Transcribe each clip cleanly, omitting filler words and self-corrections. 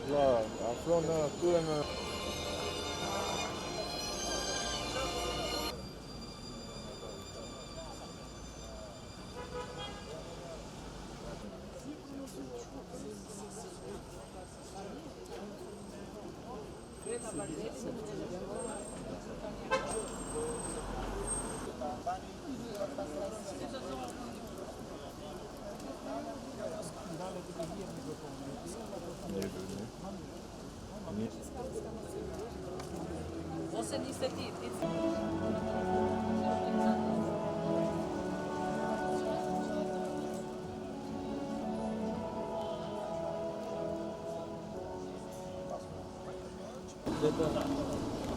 vlla, afro në këtyre në Ose një setit.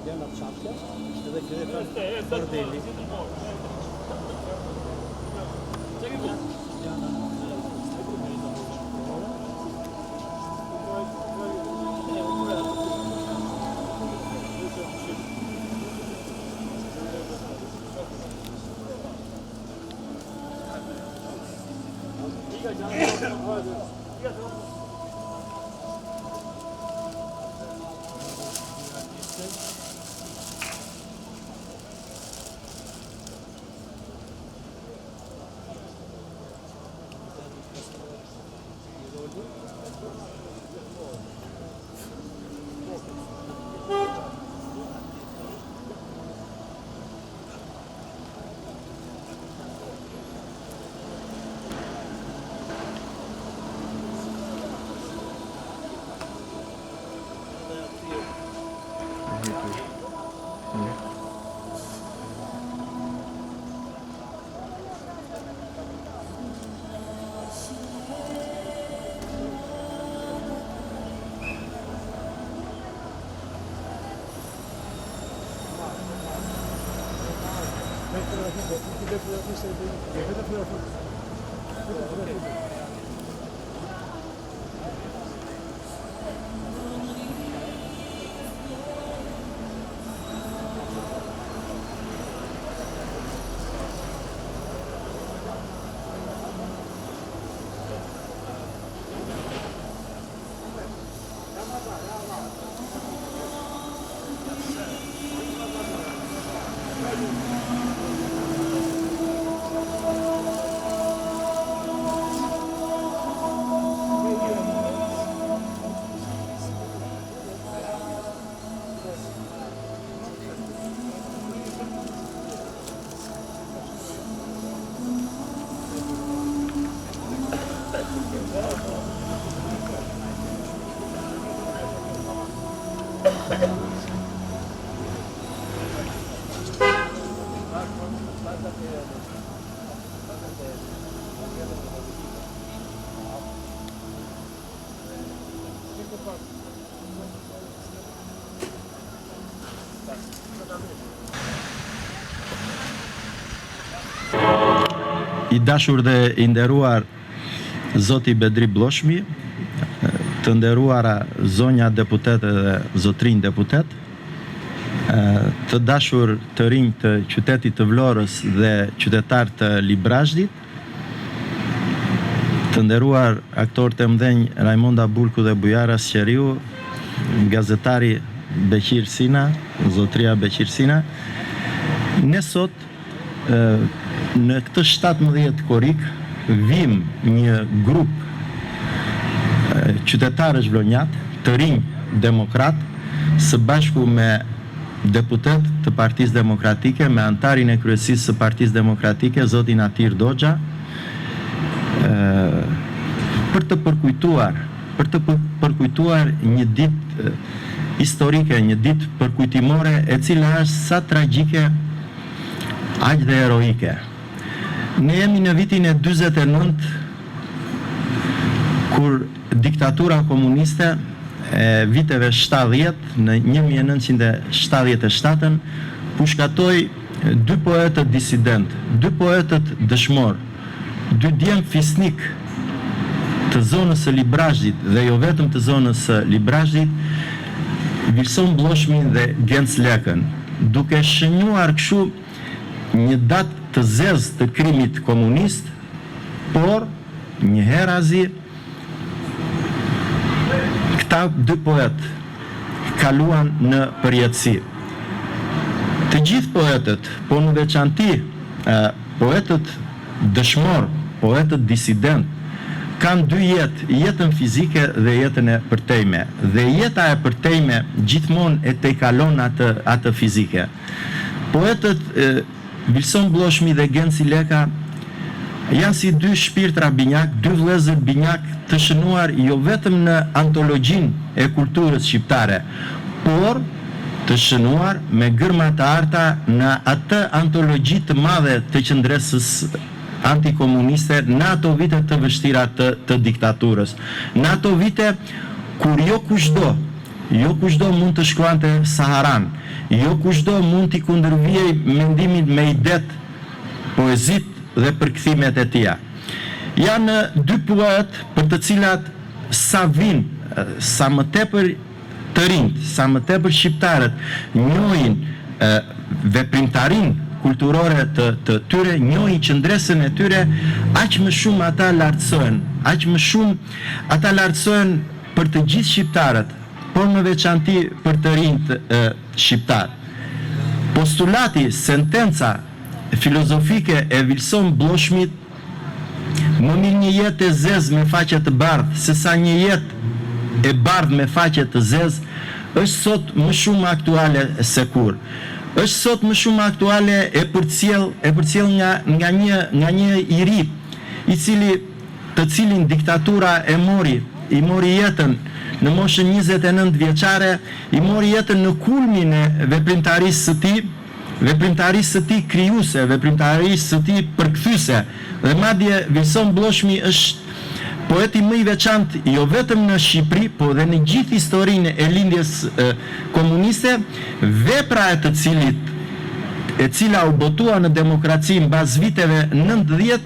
Janë atë qapke, edhe kërë bordeli. I dashur dhe i nderuar Zoti Bedri Bloshmi, të nderuara zonja deputete dhe zotrinj deputet, të dashur të rinj të qytetit të Vlorës dhe qytetar të Librazhdit, të nderuar aktorët e mëdhenj Raimonda Bulku dhe Bujara Sqeriu, gazetari Beqir Sina, zotria Beqir Sina, ne sot në këtë 17 korik vim një grup qytetarësh vlonjat, të rinj demokrat, së bashku me deputet të Partisë Demokratike, me antarin e kryesisë së Partisë Demokratike, zotin Atir Doxha, për të përkujtuar një ditë historike, një ditë përkujtimore e cila është sa tragjike aq dhe heroike. Ne jemi në vitin e 49 kur diktatura komuniste e viteve 70 në 1977 pushkatoi dy poetët disident, dy poetët dëshmor, dy djem fisnik të zonës së Librazhdit dhe jo vetëm të zonës së Librazhdit, Vilson Bloshmin dhe Genc Lekën, duke shënjuar kështu një datë të zezë të krimit komunist, por një herazi Këta dy poet kaluan në përjetësi. Të gjithë poetët, po në veçanti poetët dëshmor, poetët disident, kanë dy jetë, jetën fizike dhe jetën e përtejme. Dhe jeta e përtejme gjithmonë e tejkalon atë fizike. Poetët Vilson Bloshmi dhe Genci Leka janë si dy shpirtra binjak, dy vëllezër binjak të shënuar jo vetëm në antologjinë e kulturës shqiptare, por të shënuar me gërma të arta në atë antologji të madhe të qëndresës antikomuniste në ato vite të vështira të diktaturës. Në ato vite kur jo kushdo mund të shkruante Saharan, jo kushdo mund t'i kundërvijej mendimin me idet, poezit dhe përkthimet e tija. Janë dy poet për të cilat sa vin, sa më tepër të rinjt, sa më tepër shqiptarët njohin veprimtarin kulturore të tyre, njohin qëndresën e tyre, aq më shumë ata lartësohen, aq më shumë ata lartësohen për të gjithë shqiptarët, por në veçanti për të rinjt shqiptar. Postulati, sentenca filozofike e Vilson Bloshmit, më mirë një jetë e zezë me faqe të bardhë, se sa një jetë e bardhë me faqe të zezë, është sot më shumë aktuale se kur. Është sot më shumë aktuale e përcjell nga një i ri, të cilin diktatura i mori jetën në moshën 29 vjeçare, i mori jetën në kulmin e veprimtarisë së tij krijuese, veprimtarisë së tij përkthyese. Dhe madje Vilson Bloshmi është poeti më i veçantë jo vetëm në Shqipëri, po dhe në gjithë historinë e lindjes komuniste, vepra e cila u botua në demokraci mbas viteve 90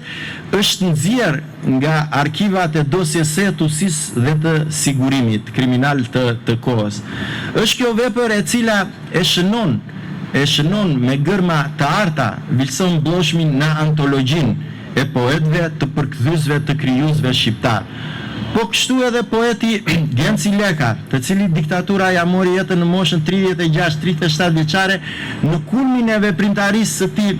është nxjerr nga arkivat e dosjes së etusisë dhe të sigurimit kriminal të kohës. Është kjo vepër e cila e shënon me gërma të arta Vilson Bloshmin në antologjinë e poetëve të përkthyesve të krijuesve shqiptar. Po kështu edhe poeti Genci Leka, të cilit diktatura ja mori jetën në moshën 36-37 vjeçare, në kulmin e veprimtarisë së tij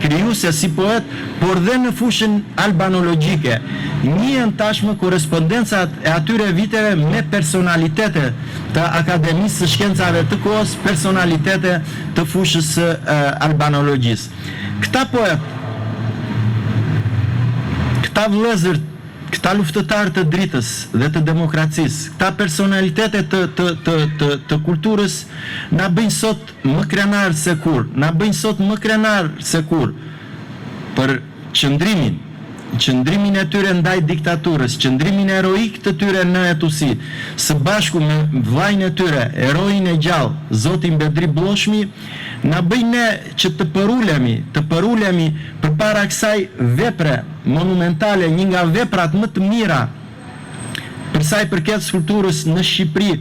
krijuese si poet, por dhe në fushën albanologjike. Njihen tashmë korrespondencat e atyre viteve me personalitete të Akademisë së Shkencave të kohës, personalitete të fushës së albanologjisë. Këta poet, këta vëllezër, këta luftëtarë të dritës dhe të demokracisë, këta personalitete të kulturës na bëjnë sot më krenar se kur për qëndrimin e tyre ndaj diktaturës, qëndrimin eroik të tyre në etusi, së bashku me vllajën e tyre, eroin e gjallë, Zotin Bedri Bloshmi, na bëjnë ne që të përulemi përpara kësaj vepre monumentale, një nga veprat më të mira për sa i përket skulpturës në Shqipëri,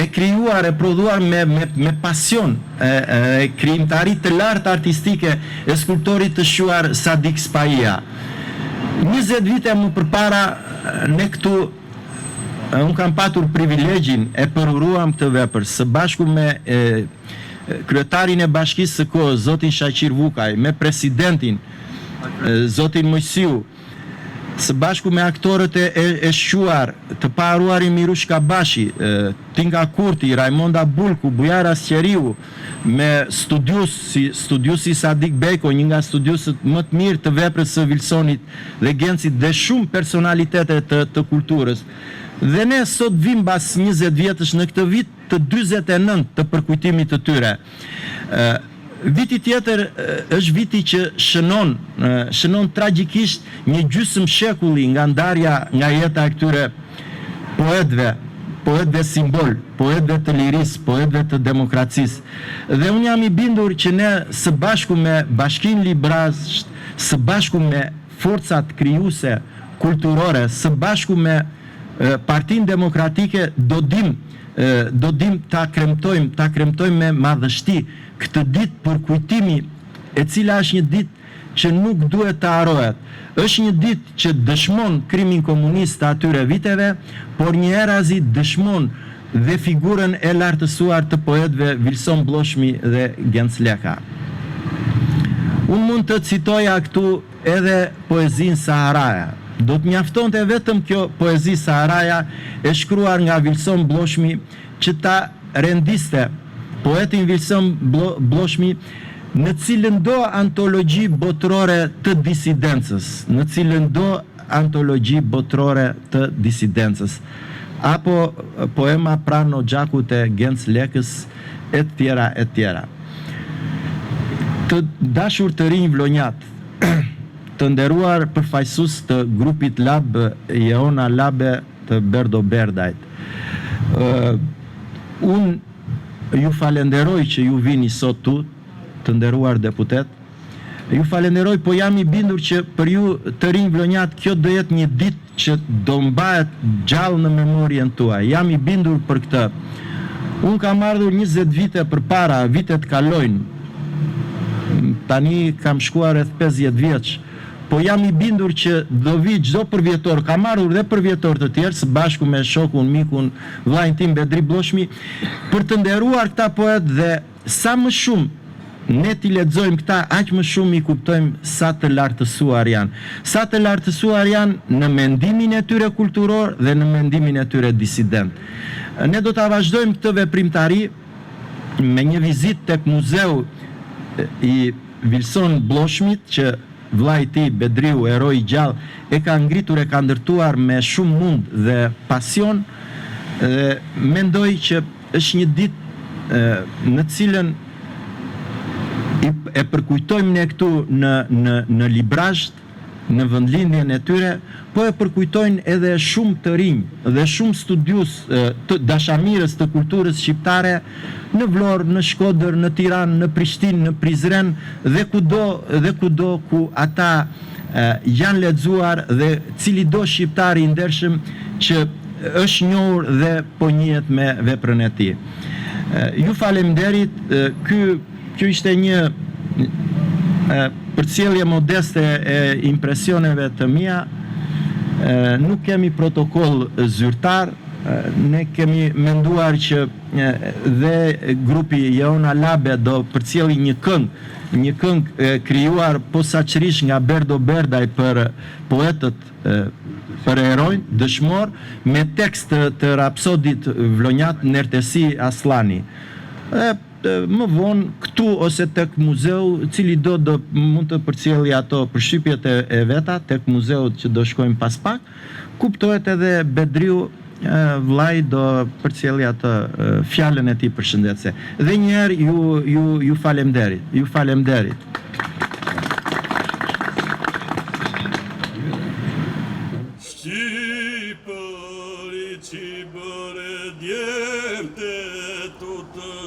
e krijuar, e prodhuar me pasion, e krijimtari të lartë artistike e skulptorit të shuar Sadik Spajia. 20 vite më përpara, ne këtu unë kam patur privilegjin e përuruam këtë vepër së bashku me kryetarin e bashkisë së kohës, Zotin Shaqir Vukaj, me presidentin Zotin Mojsiu, së bashku me aktorët e shquar të paruari Mirush Kabashi, Tinga Kurti, Raimonda Bulku, Bujara Sqeriu, me studiusi Sadik Beko, një nga studiusët më të mirë të veprës së Vilsonit dhe Gencit dhe shumë personalitete të kulturës. Dhe ne sot vim bas 20 vjetësh në këtë vit të 49 të përkujtimit të tyre. Viti tjetër është viti që shënon tragjikisht një gjysmë shekulli nga ndarja nga jeta e këtyre poetëve simbol, poetëve të lirisë, poetëve të demokracisë. Dhe unë jam i bindur që ne së bashku me Bashkinë Librazht, së bashku me forcat krijuese kulturore, së bashku me Partinë Demokratike do dim ta kremtojmë me madhështi këtë ditë për kujtimi, e cila është një ditë që nuk duhet të harrohet. Është një ditë që dëshmon krimin komunist të atyre viteve, por një erazi dëshmon dhe figurën e lartësuar të poetëve Vilson Bloshmi dhe Genc Leka. Unë mund të citoja këtu edhe poezinë Saharaja. Do të mjaftonte vetëm kjo poezi Saharaja e shkruar nga Vilson Bloshmi që ta rendiste poetin Vilson Bloshmi në cilën do antologji botërore të disidencës, apo poema Prano Gjakut e Genc Lekës, e tjera, e tjera. Të dashur të rinj vlonjat, të nderuar përfaqësues të grupit Lab Jeona Labe të Berdo Berdajt. Unë ju falenderoj që ju vini sot tu, të nderuar deputet. Ju falenderoj, po jam i bindur që për ju të rinj vlonjat kjo do jetë një ditë që do mbahet gjallë në memorien tuaj. Jam i bindur për këtë. Unë kam ardhur 20 vite përpara, vitet kalojnë. Tani kam shkuar rreth 50 vjeç. Po jam i bindur që do vi çdo përvjetor, kam ardhur dhe përvjetor të tjerë së bashku me shokun, mikun, vllajin tim Bedri Bloshmi, për të nderuar këta poet dhe sa më shumë ne t'i lexojmë këta, aq më shumë i kuptojmë sa të lartësuar janë. Sa të lartësuar janë në mendimin e tyre kulturor dhe në mendimin e tyre disident. Ne do ta vazhdojmë këtë veprimtari me një vizitë tek muzeu i Vilson Bloshmit që vllai i tij Bedriu, heroi i gjallë, e ka ngritur, e ka ndërtuar me shumë mund dhe pasion, dhe mendoj që është një ditë në cilën e përkujtojmë ne këtu në librazht, në vendlindjen e tyre, po e përkujtojnë edhe shumë të rinj dhe shumë studius të dashamirës të kulturës shqiptare në Vlorë, në Shkodër, në Tiranë, në Prishtinë, në Prizren dhe kudo ku ata janë lexuar dhe cili do shqiptar i ndershëm që është njohur dhe po njihet me veprën e tij. Ju faleminderit, kjo ishte një përcjellje modeste e impresioneve të mia. Nuk kemi protokoll zyrtar, ne kemi menduar që dhe grupi Jeona Labe do përcjelli një këngë krijuar posaçërisht nga Berdo Berdaj për poetët, për herojnë dëshmor, me tekst të rapsodit vlonjat Nertesi Aslani. Më vonë këtu ose tek muzeu, cili do mund të përcjelli ato përshtypjet e veta tek muzeu që do shkojmë pas pak, kuptohet edhe Bedriu vllai do përcjelli atë fjalën e tij përshëndetëse. Dhe një herë ju falemnderit, ju falemnderit.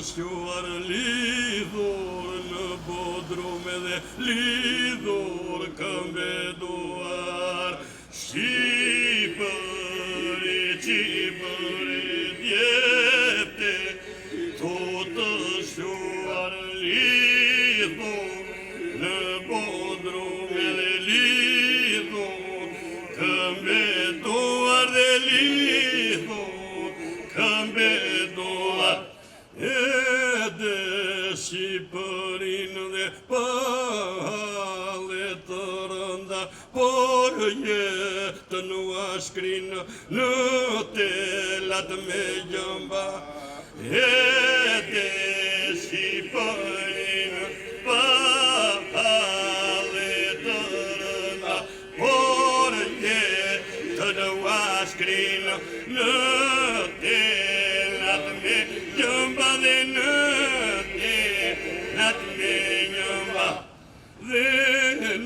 Shquar lidhur në bodrume dhe lidhur këmbeduar. Shqipëri djepte, tu të shquar lidhur në bodrume dhe lidhur këmbeduar dhe lidhur këmbeduar. Edhe Shqipërinë dhe pale të rënda, por jetën u ashkrinë në telat me gjëmba. Edhe Shqipërinë pale të rënda, por jetën u ashkrinë në telat me gjëmba. Dhe në telat me gjëmba, dhe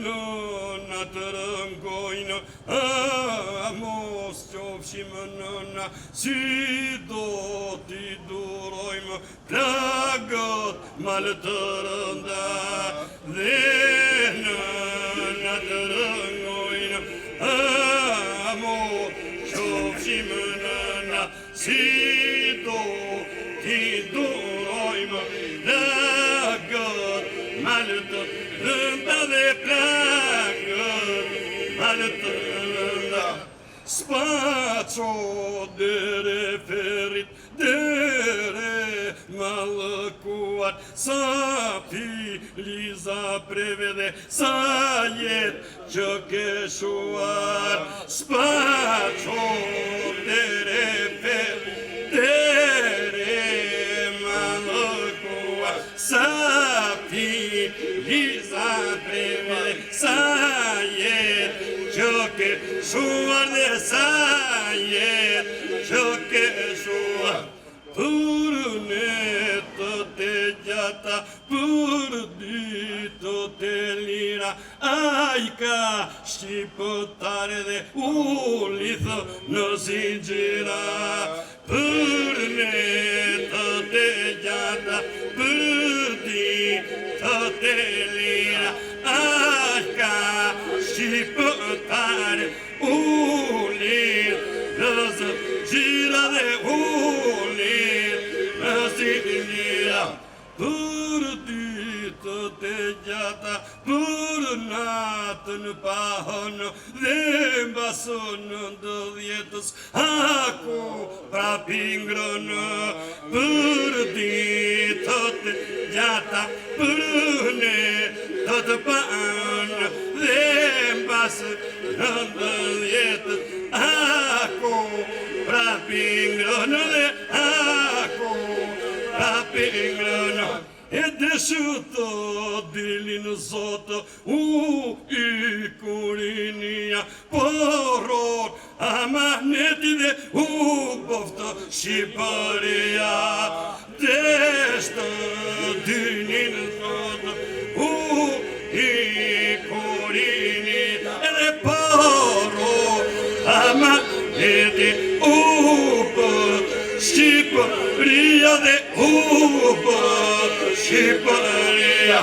në natë rëngojnë, mos qofshim nëna, si do t'i durojmë plagët malë të rënda. Dhe në natë rëngojnë, mos qofshim nëna, si do t'i durojmë plagët malë të rënda dhe plagët. Spaco dere ferit, dere mallëkuar, sa filiza prevede, sa jet që ke shuar. Spaco dere ferit, dere mallëkuar, sa filiza prevede, sa jet që ke shuar dhe sa jet që ke shuar. Për netët e gjata, për ditët e lira, ai ka shqiptare dhe u lidhë në zinxhira. Për netët e gjata, për ditët e lira, ai ka shqiptare u lidhë në zinxhira dhe u për ditët e gjata, për natën pahën dhe mbasën ndëdhjetës, aku prapingrën. Për ditët e gjata, për natën pahën dhe mbasën ndëdhjetës, aku prapingrën dhe aku prapingrën. E deshëto dilin zotë u i kurinia, poror amaneti dhe u boftë Shqipëria. Deshtë dilin zotë u i kurini, edhe poror amaneti u boftë Shqipëria dhe u boftë Shqipëria.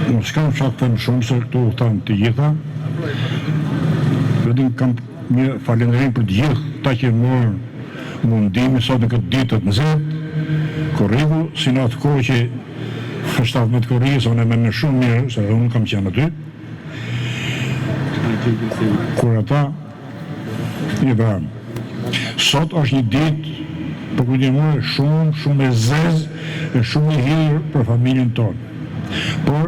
Unë s'kam që të them shumë se këtu u thanë të gjitha, vetëm kam një falënderim për të gjithë ta që morën mundimi sot në këtë ditë të nxehtë, korrigu, si në atë kohë që shtaf me të korrigës, unë e me shumë mirë, se unë kam qenë aty, kur ata një branë. Sot është një ditë për kujtimore shumë e zezë e shumë e hirë për familjen tonë. Por,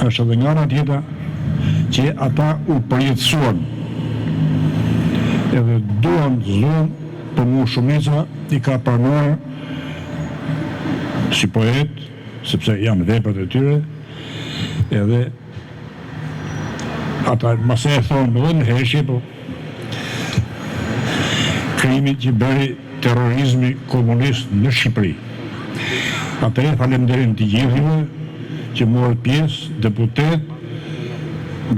është edhe nga ana tjetër që ata u përjetësuan edhe duan zluan për mu shumica i ka pranuar si poet, sepse janë veprat e tyre, edhe ata mase e thonë edhe në heshje, po krimi që bëri terrorizmi komunist në Shqipëri. Atëherë falenderojmë të gjithëve që morët pjesë, deputet,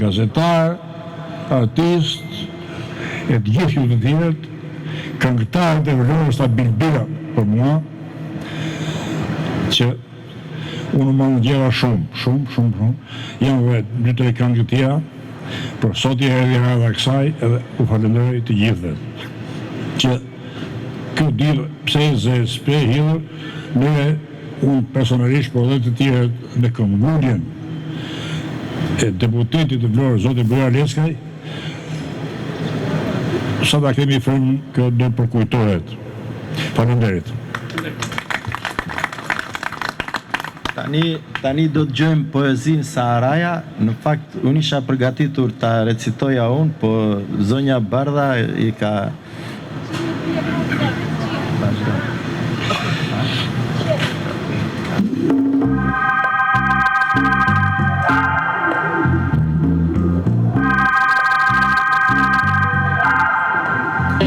gazetar, artist, e të gjithë ju të tjerët, këngëtarët e vlerës ta bilbira për mua, që unë më ngjera shumë, janë vetë 2-3 këngë tjera, por sot i erdhi radha kësaj edhe u falenderoj të gjithëve. Që këtë ditë pse s'pe hidhur, ne unë personalisht, por dhe të tjerët me këmbguljen e deputetit të Vlorës, zoti Bujar Leskaj, sa ta kemi frym kjo do përkujtohet. Faleminderit. Tani do të gjojmë poezinë Saharaja. Në fakt, unë isha përgatitur ta recitoja unë, po zonja Bardha i ka...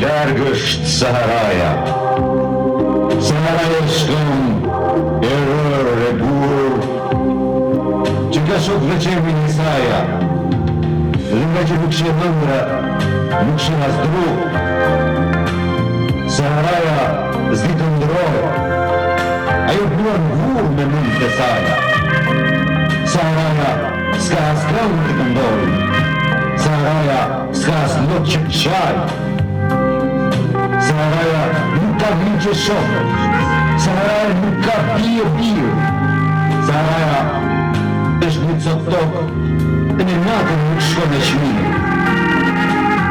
Larg është Saharaja, Saharaja shkon e rërë e burë, që ka shok veqemin i saja, dhe nga që nuk shë dhëndra, nuk shë asdru. Saharaja zdi të ndrojë, ajo buar në vurë me mund të saja. Saharaja s'ka as këngë të këndojë, Saharaja s'ka as lot që qajë. Saharaja nuk ka vinqe shokë, Saharaja nuk ka bie. Saharaja është një cot tokë, e në natën nuk shkon me qmime.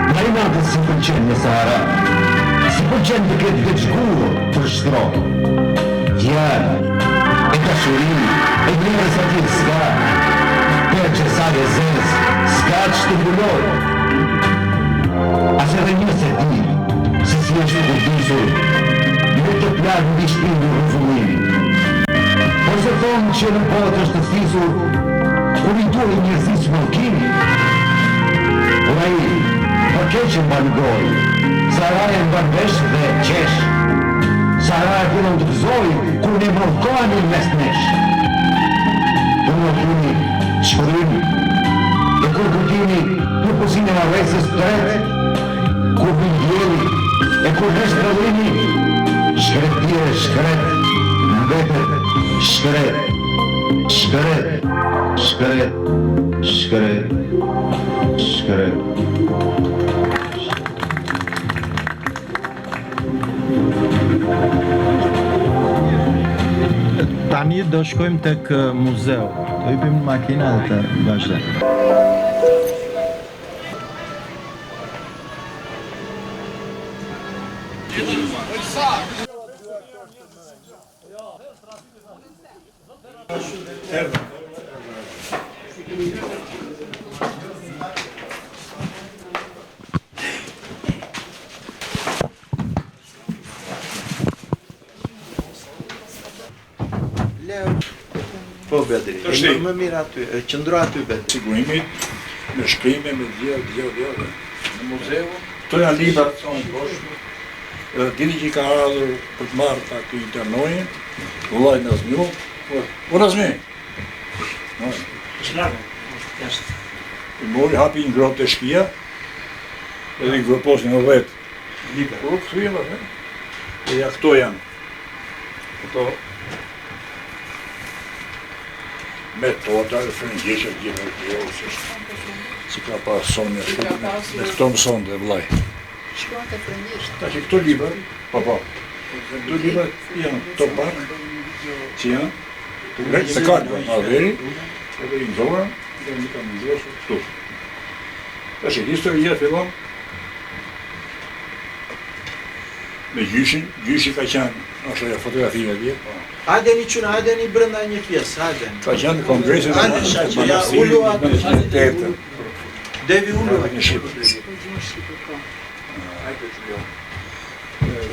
Nga i natën si pëlqen në Sahara, si pëlqen të ketë veçguar për shtrojë. Djarë, e dashurim, e vlerës ati s'ka, per që sa e zez, s'ka që të mbuloj. As edhe një se di, se si është kurdisur, nuk të plagë në shpinë në rëzullimi. Por se thonë që në kohët është të stisur, kur i duhe njërësis mërkimi, por a i, për keqë mba në gojë, Saraja mba në vesh dhe qesh, Saraja kërën të gëzoj, kur ne mërkojnë në mes nesh. Për në kërëni, shpërimi, e kur kërtimi në pësin e arresës të tretë, kur vindjeli, e kur nesh të rëllimi, shkret tjere shkret, në vetër, shkret, shkret, shkret, shkret, shkret. Tani do shkojmë tek muzeu. Do hipim në makina dhe të vazhdojmë. Po Bedri, më mirë aty, qëndro aty Bedri. Sigurimit, me shkrime, me dhjo. Në muzeu, këto janë libra të sonë boshme. Diri që i ka ardhur për të marrë ta këtu internojnë, vullaj në Razmju. O Razmi! I mori hapi një gropë të shpia, edhe i gropos një vetë. Libra. Po, këtu e ja këto janë. Këto metoda e frëngjeshët gjithë të josështë, si ka pas sonja shumë, me këto mëson dhe vlaj. Shkruan të frëngjeshtë. Ta që këto libra, këto libra janë këto pak, që janë, të kalë, madheri, edhe i nëzora, dhe një kam nëzosë këtu. Ta që historia fillon, me gjyshi ka qenë, ashtë e fotografinë e vjetë, Hajde një quna, hajde një brënda një pjesë, hajde. ka qenë në kongresin e Hajde, Tetër. Devi ullu. Në Shqipër.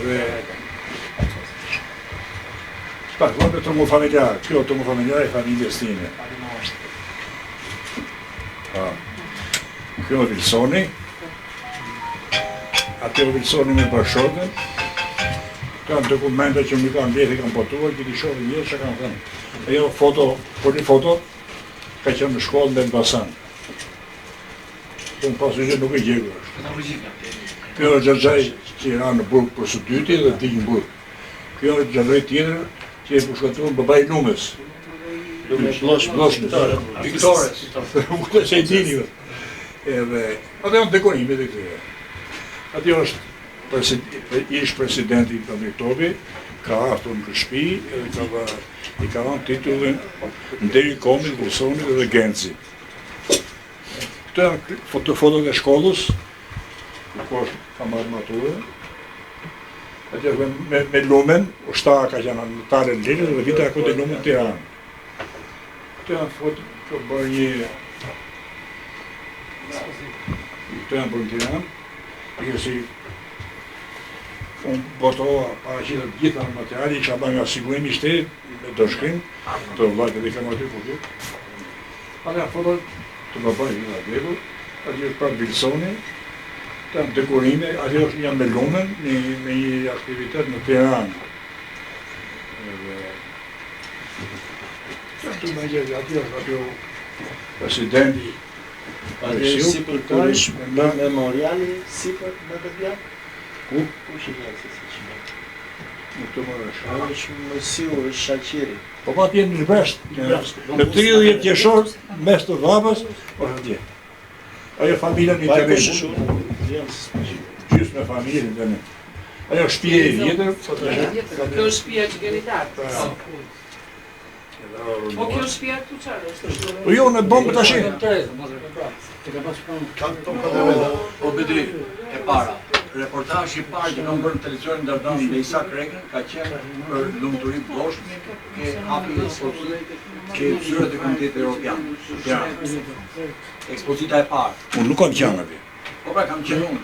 Dhe... Shpak, vërbe të mu familjar, kjo të mu familjar e familjes time. Kjo Vilsoni, atë Vilsoni me bashkëshorten, kanë dokumenta që më kanë vjetë e kanë potuar, që t'i shohë njërë që kanë thënë. E jo foto, por një foto, ka qenë në shkollë në Elbasan. Të në pasu që nuk e gjegur është. Kjo është Gjergjaj që i ra në burg për së dyti dhe t'i në burg. Kjo është Gjergjaj tjetër që i përshkatuar në bëbaj Lumës. Bloshnës. Viktores. Ukte që i dini. Edhe, atë janë dekorime dhe këtyre. Atë është ish presidenti i Pamiktovi, ka ardhur në shtëpi edhe i ka dhënë titullin Nderi Komit, Vilsonit dhe Genci. Këto janë fotot e shkollës, ku ka marrë maturën. Atje me lumen, ushtara ka qenë anëtare në Lirë dhe vita këtë lumen në Tiranë. Këto janë foto, që bërë një... Këto janë bërë në Tiranë, si unë botoha paraqita të gjitha në materiali, që aba nga sigurimi i shtetit, me dëshkrim, të vlajtë dhe kam aty foto. Atë janë foto të babaj nga Degur, aty është pra Vilsoni, të janë dekorime, aty është janë me lumen, me një aktivitet në Tiranë. Aty me gjithë, aty është presidenti. Aty është si për të është memoriali, si për në të pja? Ku? Ku që një se si që një? Nuk të mërë është. Ajo është mësiu, është shaqiri. Po pa t'jenë në zbresht, në 30 qeshor, mes të dhapës, është atje. Ajo familja një të rejtë. Gjysë me familjen të në. Ajo shtëpia e vjetër. Kjo është shtëpia që keni tarë. Po kjo shtëpia këtu çfarë është? Po jo në bombë tash. Po Bedri, e para. Reportazhi I parë që kam bërë në televizionin ndërdan me Isak Rekën ka qenë për lumturi boshme që hapi ekspozita që zyrat e Komunitetit Evropian. Ekspozita e parë. Unë nuk kam qenë atje. Po pra kam qenë unë.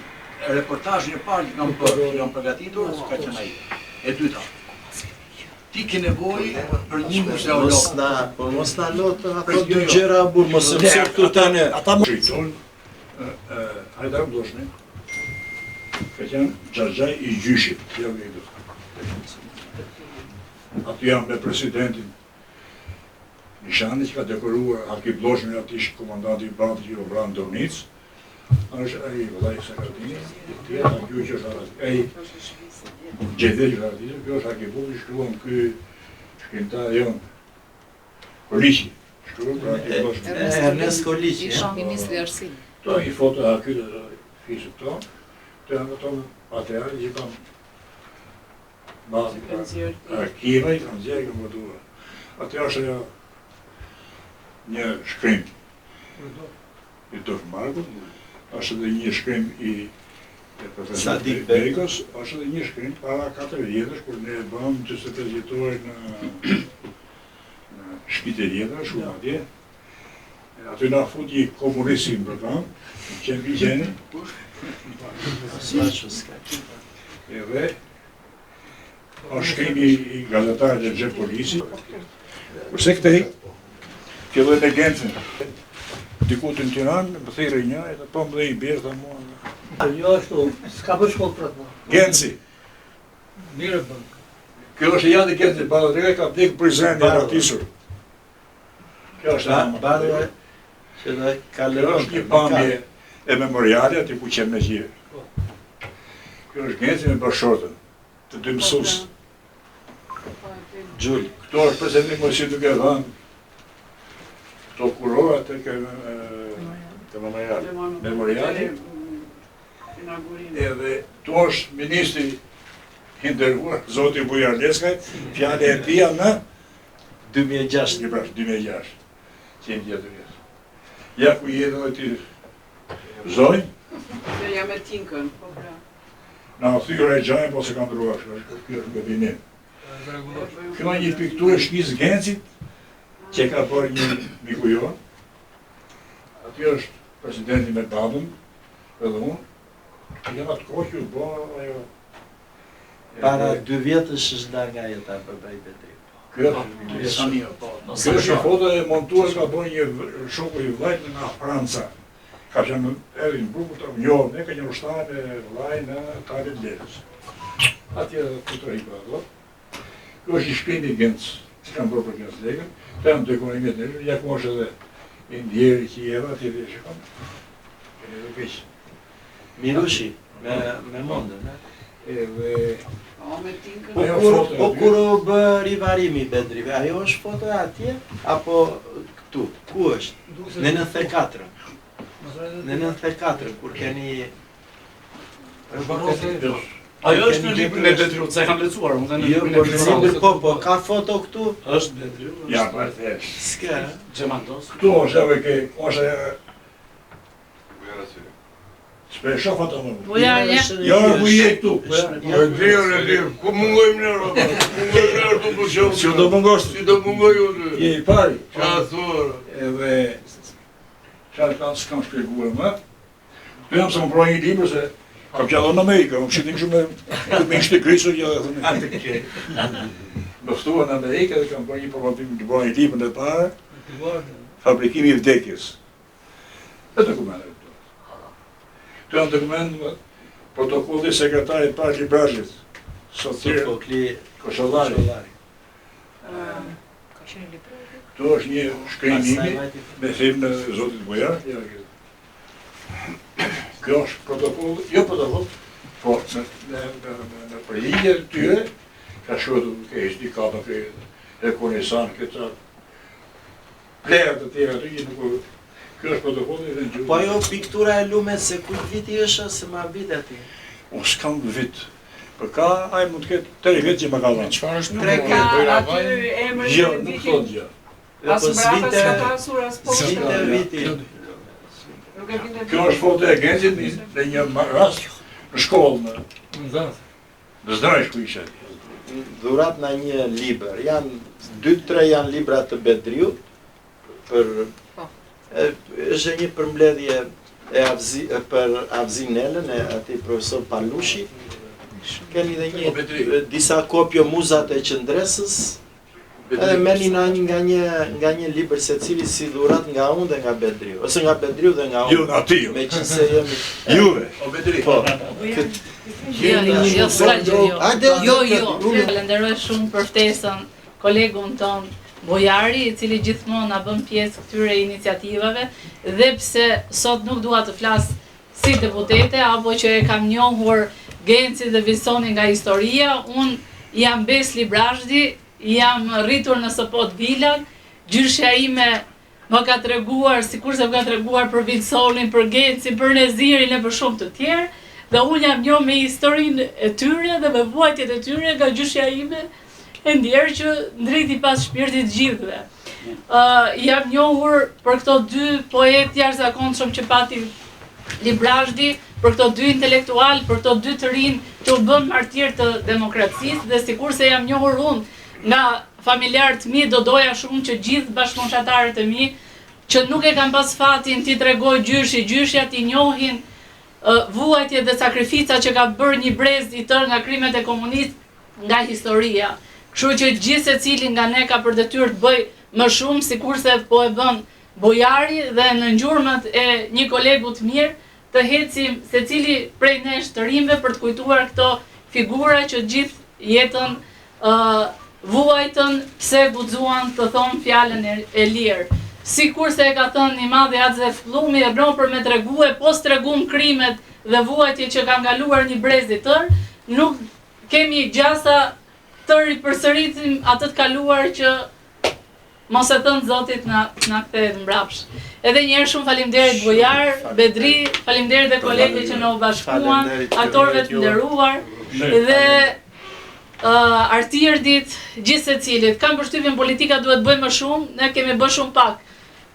Reportazhin e parë që kam bërë, që jam përgatitur, ka qenë ai. E dyta. Ti ke nevojë për një muzeolog. Mos na lot ato dy gjëra burr, mos e mësoj këtu tani. Ata më shqyton, hajda më doshni, ka qenë Xhaxhaj I gjyshit, jam një do. Aty jam me presidentin Nishani që ka dekoruar Haki Bloshni, aty ishë komandanti I Bandit që u vranë Dornic, është ai vëllai Sakatini, tjetër ky që është ai Gjedhej Radhia, kjo është Haki Bloshni, shkruan ky shkrimtar jon Koliqi, shkruan për Haki Bloshni. Ernest Koliqi. Ish ministri Arsim. To I foto Haki fisë këto, të janë ato materiale që kam bazë për arkiva I kam zjerë këmë vëdua. Atë është ajo një shkrim I Dr. Markut, është edhe një shkrim I profesor Begos, është edhe një shkrim para 4 vjetësh, kur ne bëmë 25 vjetorë në shpiterjeta, shumë atje. Aty na futi komunisti në program, në qenë Vigjeni. Edhe është shkrimi I gazetarit e Xhe Polisi. Kurse këtej, filloi me Gencën. Diku në Tiranë, më thirrë një, edhe po më dhe I bjerë tha mua. Jo ashtu, s'ka bërë shkollë për atë. Genci. Mirë bën. Kjo është janë I Genci, Balladrega ka vdekur për zemrën e ratisur. Kjo është Barë që dhe ka Kjo është një pamje e memoriale aty ku qenë me gjire. Kjo është Genci me bashkëshortën, të dy mësues. Gjul. Këto është prezentim më si duke dhënë këto kurora të memoriale. Edhe tu është ministri I nderuar, Zoti Bujar Leskaj, fjale e tia në 2006. 2006. 100 vjetë. Ja ku jetë dhe ti zonjë, Se jam e tinkën, po pra. na thyre e gjajnë, po se kam ndruar, kjo është gabinim. Kjo një pikturë shkisë Gencit, që ka bërë një miku jonë. Aty është presidenti me babën, edhe unë. Jam atë kohë që bo ajo... Para 2 vjetësh është da nga jeta për Bej Bedri. Kjo është një foto e montuar ka bërë një shoku I vllajt nga Franca. Ka qenë edhe në grupë të njohur, ne ka një ushtar me vllaj në Talet Lerës. Atje këto I ato. Kjo është një shkrim I Genc, që kam bërë për Genc Legën. Të janë dekorimimet në ja ku është edhe indjeri që jeva, atje dhe shikon. Keni edhe keq. Mirushi, me mondën, Edhe... O me tinkën. Po kur u bë rivarimi I Bedrive, ajo është foto e atje, apo këtu? Ku është? Në 94. Në 94, kur keni... Ajo është në librin e Bedriut, se e kam lecuar, unë dhe në Jo, librin e po në libër po, ka foto këtu? është Bedriut, Ja, për thesh. S'ke, Gjemandos. Këtu është edhe ke, është e... S'pe shof ato më. Ja, Ja, ku je këtu? Ku mungojmë në Europë? Mungojmë në Europë për shumë. Si do mungosh? Si do mungoj unë? Je I pari. Qa thorë? Edhe... Qarë kanë s'kam shpjeguar më. Tu jam se më prova një libër se... Kam qadon në Amerikë, më shitim shumë me ishte Kristo që dhe thënë. Më ftua në Amerikë dhe kam bërë një promotim të bërë një libër në parë. Fabrikimi I vdekjes. E dokumentet. Tu janë dokument protokolli sekretarit parë Librajit. Sofokli Koshallari. Tu është një shkrimimi me film në Zotit Bujar. Kjo është protokoll, jo protokoll, po në përligje të tyre, ka shkotu ke HD kapa, ke Rekonisan, këta plerët të tjera të një nuk... Kjo është protokolli dhe në gjurë. Po ajo piktura e lume se kujt viti është se ma vit ati? Unë s'kam vit, Për ka, ai mund të ketë 3 vjet që më ka dhënë. Çfarë është Ka aty emrin Jo, e nuk vitit. thot gjë. As mbrapa s'ka pasur as poshtë. Vite e viti. Nuk e vinte. Kjo është foto e Genzit në një rast në shkollë në Zdrajsh ku ishe. Dhurat në një libër. Janë 2-3 janë libra të Bedriut për është një përmbledhje për Avzinelën e atij profesor Palushi. Keni dhe një disa kopjo muzat e qëndresës. Edhe merrni nga një libër secili si dhurat nga unë dhe nga Bedriu, ose nga Bedriu dhe nga unë. Jo, nga ti. Meqense jemi Juve. O Bedri. po. Jo, s'ka gjë, jo. Hajde, Jo. Falenderoj shumë për ftesën kolegun ton Bojari, i cili gjithmonë na bën pjesë këtyre iniciativave, dhe pse sot nuk dua të flas si deputete apo që e kam njohur Genci dhe Vilsonin nga historia, unë jam Besli Brazhdi, jam rritur në Sopot Vilan, gjyshja ime më ka treguar, sikurse më ka treguar për Vilsonin, për Gencin, për Nezirin e për shumë të tjerë, dhe unë jam njoh me historinë e tyre dhe me vuajtjet e tyre nga gjyshja ime e ndjerë që ndriti pas shpirtit gjithve. Jam njohur për këto 2 poet jashtëzakonshëm që pati Librazhdi, për këto 2 intelektual, për këto 2 të rinj që u bën martir të demokracisë, dhe sikurse jam njohur unë nga familjarët mi, do doja shumë që gjithë bashkëmonshatarët e mi që nuk e kanë pas fatin t'i tregoj gjyshja t'i njohin vuajtje dhe sakrifica që ka bërë një brez i tërë nga krimet e komunist nga historia. Kështu që gjithë secili nga ne ka për detyrë të bëj më shumë, sikurse po e bën Bojari, dhe në ngjurmët e një kolegu të mirë të hecim secili prej nesh të rinjve për të kujtuar këto figura që gjithë jetën vuajtën pse guxuan të thonë fjalën e lirë. Sikurse e ka thënë i madhi Atzef Llumi, e bron për me tregue, po s'tregum krimet dhe vuajtje që ka ngaluar një brez i tërë, nuk kemi gjasa të ripërsëritim atë të kaluar që mos e thënë Zotit na kthehet mbrapsh. Edhe një herë shumë faleminderit Bojar, Bedri, faleminderit dhe kolegët që na u bashkuan, aktorëve të nderuar dhe Artirdit, gjithë secilit. Kam përshtypjen politika duhet bëjmë më shumë, ne kemi bërë shumë pak.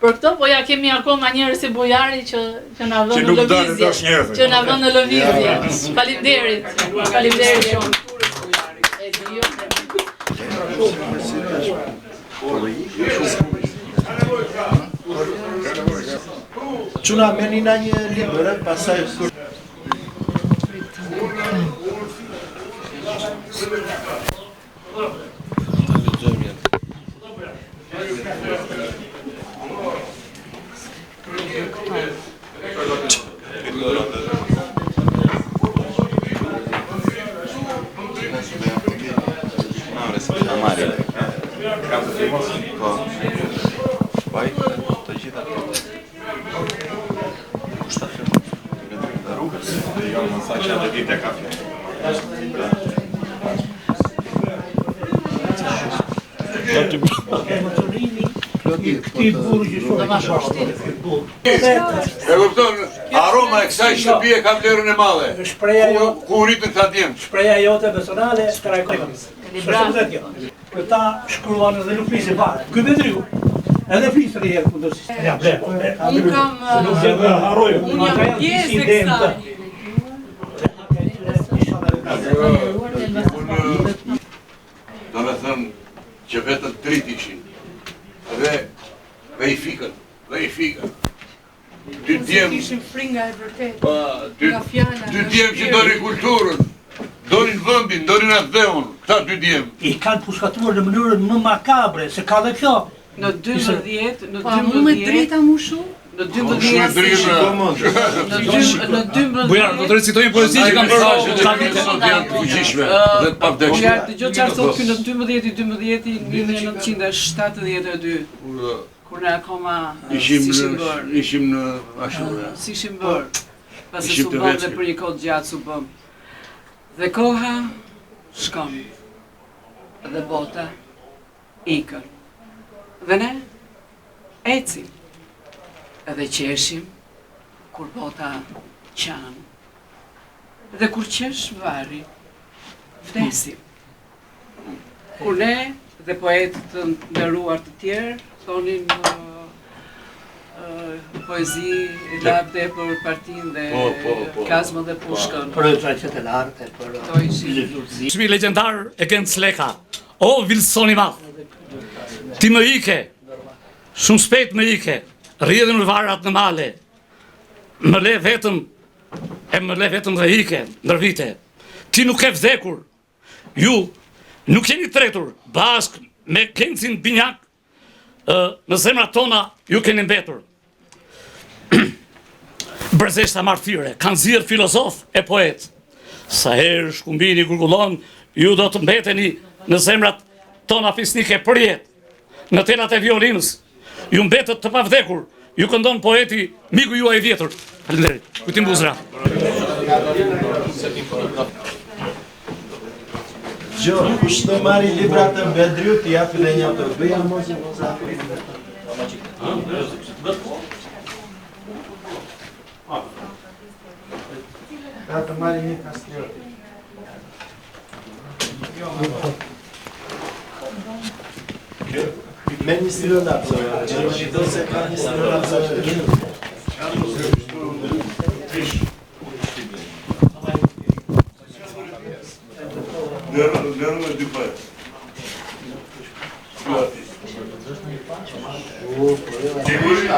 Për këto, po ja kemi akoma njerëz si Bojari që na vën në lëvizje. Që na vën në lëvizje. Faleminderit. Faleminderit shumë. Çuna merrni na një libër, pastaj E kupton, aroma e kësaj shtëpie ka vlerën e madhe. Ku rritën këta djemë. Shpreja jote personale trajtojmë. Këta shkruan edhe nuk flisin fare. Ky Bedriu edhe flisën një herë kundër sistemit. Ja, ble. Unë jam pjesë e kësaj. Do me thënë që vetën 3 ishin. Dhe i fikën. Dy djemë Ishin fringa e vërtet. Dy djemë që dorin kulturën, dorin vëndin, dorin atë dheun, këta 2 djemë. I kanë pushkatuar në mënyrën më makabre, se ka dhe kjo. Në 12, Pa mu me drejta mu shumë? Në 12 Bujar, do të recitojmë poezi që kam bërë Sot janë të fuqishme dhe të pavdekshme. Ja, dëgjoj çfarë thotë ky në 1972, kur ne akoma Ishim në ashura. si ishim bërë, pasi su bëm dhe për një kohë gjatë su bëm. Dhe koha shkon, dhe bota ikën. Dhe ne ecim, edhe qeshim, kur bota qanë. Dhe kur qesh vari, vdesim. Kur ne dhe poetët të nderuar të tjerë thonin poezi e lavde për Partinë dhe Kazmën dhe Pushkën. Për traqet e lartë, për Shmi legjendar e Gent Sleka, o Wilson i madh, ti më ike, shumë shpejt më ike, rrjedhin në varat në male, më le vetëm dhe ike ndër vite. Ti nuk e vdekur, ju nuk jeni tretur, bashkë me Kencin Binjak, në zemrat tona ju keni mbetur. Brezeshta martire, kanë zirë filozof e poet. Sa herë shkumbini gurgullon, ju do të mbeteni në zemrat tona fisnike për jetë. Në telat e violinës, ju mbetët të pavdekur, ju këndon poeti miku juaj i vjetër. Faleminderit. Kujtim Buzra. Gjo, kush të marri libra të Bedriut, ja file një të bëja mos. Ka të marri një kastriot. Me një stilonat, që do se ka një stilonat. Nërëm e dy për. Sigurisht.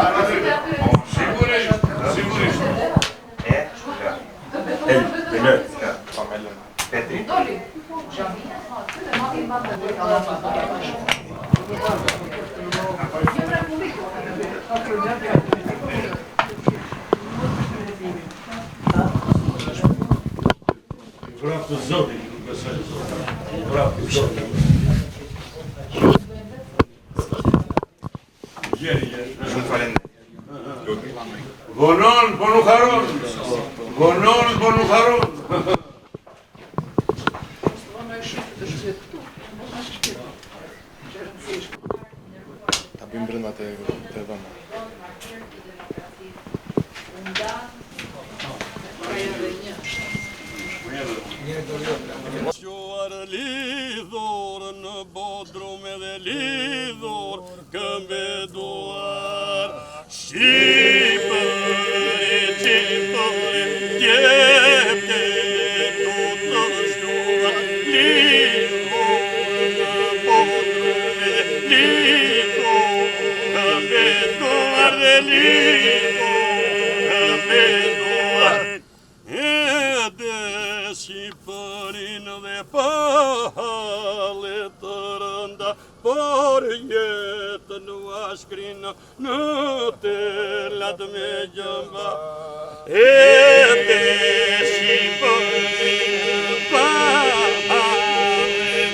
Petri. Vrap të zotin, nuk besoj. Vrap të zotin. Shumë falenderoj. Vonon, po nuk haron. Vonon, po nuk haron. Ta bëjmë brenda të dhëma. Quar lidhur në bodrum edhe lidhur këmbeduar. Shqipëri, tjepte të të shkuar. Lidhur në bodrum edhe lidhur këmbeduar dhe lidhur këmbeduar. Shqipërin dhe palet të rënda, por jetë në ashkrinë në telat me gjëmba. Edhe Shqipërin palet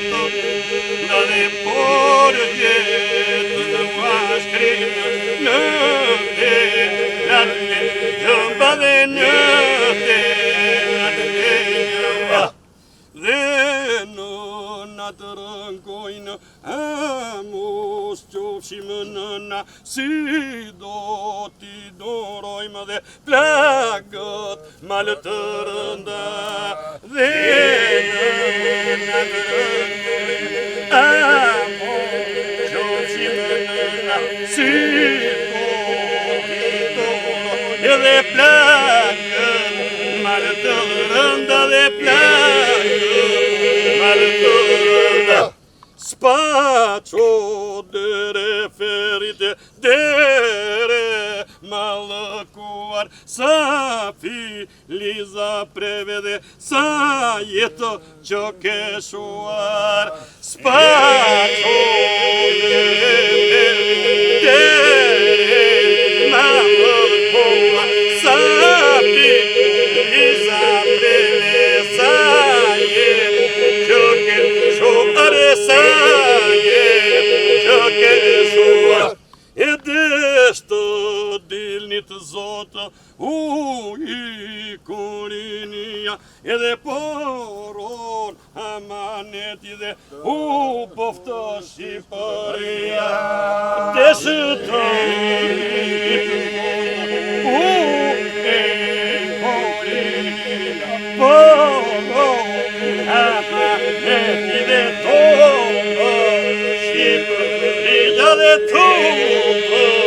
të rënda dhe por jetë në ashkrinë në telat me gjëmba dhe në dhe në natë rëngojnë a mos qofshim nëna, si do t'i dorojmë dhe plagët malë të rënda. Dhe në natë rëngojnë a mos qofshim nëna, si do t'i dorojmë dhe plagët malë të rënda dhe plagët malë të rënda. Spaqo dere ferite, dere malëkuar, sa filiza preve dhe sa jetë që keshuar. Spaqo dere ferite, dere malëkuar, sa filiza preve, sa jetë që keshuar, sa jetë që keshuar. E deshtë dilnit zotë, u i kurinia, edhe poron amaneti dhe u poftë Shqipëria. Deshtë dilnit zotë, u i kurinia, poron amaneti Shqipëria dhe tonë